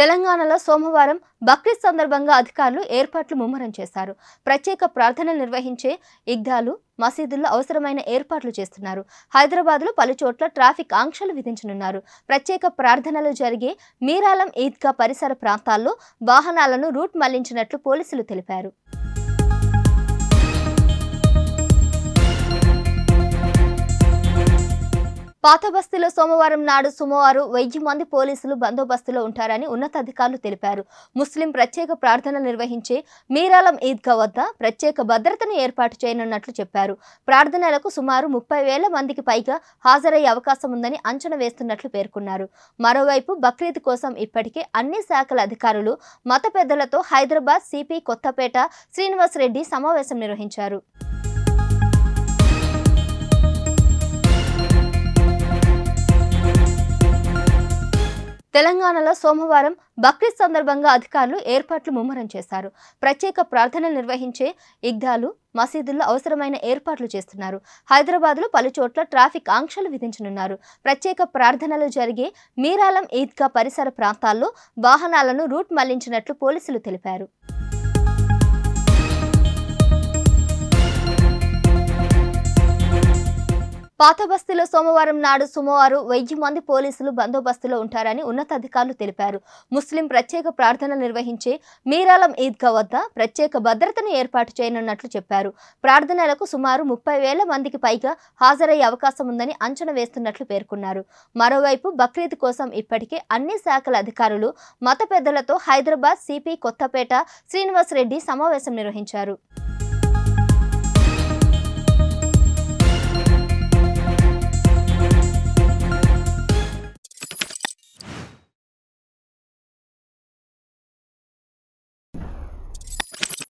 తెలంగాణలో సోమవారం బక్రీద్ సందర్భంగా అధికారులు ఏర్పాట్లు ముమ్మరం చేశారు. ప్రత్యేక ప్రార్థనలు నిర్వహించే ఈద్గాలు, మసీదుల్లో అవసరమైన ఏర్పాట్లు చేస్తున్నారు. హైదరాబాద్లో పలు చోట్ల ట్రాఫిక్ ఆంక్షలు విధించనున్నారు. ప్రత్యేక ప్రార్థనలు జరిగే మీరాలం ఈద్గా పరిసర ప్రాంతాల్లో వాహనాలను రూట్ మళ్లించినట్లు పోలీసులు తెలిపారు. పాత బస్తీలో సోమవారం నాడు సుమారు 1000 మంది పోలీసులు బందోబస్తులో ఉంటారని ఉన్నతాధికారులు తెలిపారు. ముస్లిం ప్రత్యేక ప్రార్థనలు నిర్వహించే మీరాలం ఈద్గా వద్ద ప్రత్యేక భద్రతను ఏర్పాటు చేయనున్నట్లు చెప్పారు. ప్రార్థనలకు సుమారు 30,000 మందికి పైగా హాజరయ్యే అవకాశం ఉందని అంచనా వేస్తున్నట్లు పేర్కొన్నారు. మరోవైపు బక్రీద్ కోసం ఇప్పటికే అన్ని శాఖల అధికారులు, మత పెద్దలతో హైదరాబాద్ సిపి కొత్తపేట శ్రీనివాసరెడ్డి సమావేశం నిర్వహించారు. తెలంగాణలో సోమవారం బక్రీద్ సందర్భంగా అధికారులు ఏర్పాట్లు ముమ్మరం చేశారు. ప్రత్యేక ప్రార్థనలు నిర్వహించే ఈద్గాలు, మసీదుల్లో అవసరమైన ఏర్పాట్లు చేస్తున్నారు. హైదరాబాద్లో పలు చోట్ల ట్రాఫిక్ ఆంక్షలు విధించనున్నారు. ప్రత్యేక ప్రార్థనలు జరిగే మీరాలం ఈద్గా పరిసర ప్రాంతాల్లో వాహనాలను రూట్ మళ్లించినట్లు పోలీసులు తెలిపారు. పాత బస్తీలో సోమవారం నాడు సుమారు 1000 మంది పోలీసులు బందోబస్తులో ఉంటారని ఉన్నతాధికారులు తెలిపారు. ముస్లిం ప్రత్యేక ప్రార్థనలు నిర్వహించే మీరాలం ఈద్గా వద్ద ప్రత్యేక భద్రతను ఏర్పాటు చేయనున్నట్లు చెప్పారు. ప్రార్థనలకు సుమారు 30,000 మందికి పైగా హాజరయ్యే అవకాశం ఉందని అంచనా వేస్తున్నట్లు పేర్కొన్నారు. మరోవైపు బక్రీద్ కోసం ఇప్పటికే అన్ని శాఖల అధికారులు, మత పెద్దలతో హైదరాబాద్ సిపి కొత్తపేట శ్రీనివాసరెడ్డి సమావేశం నిర్వహించారు.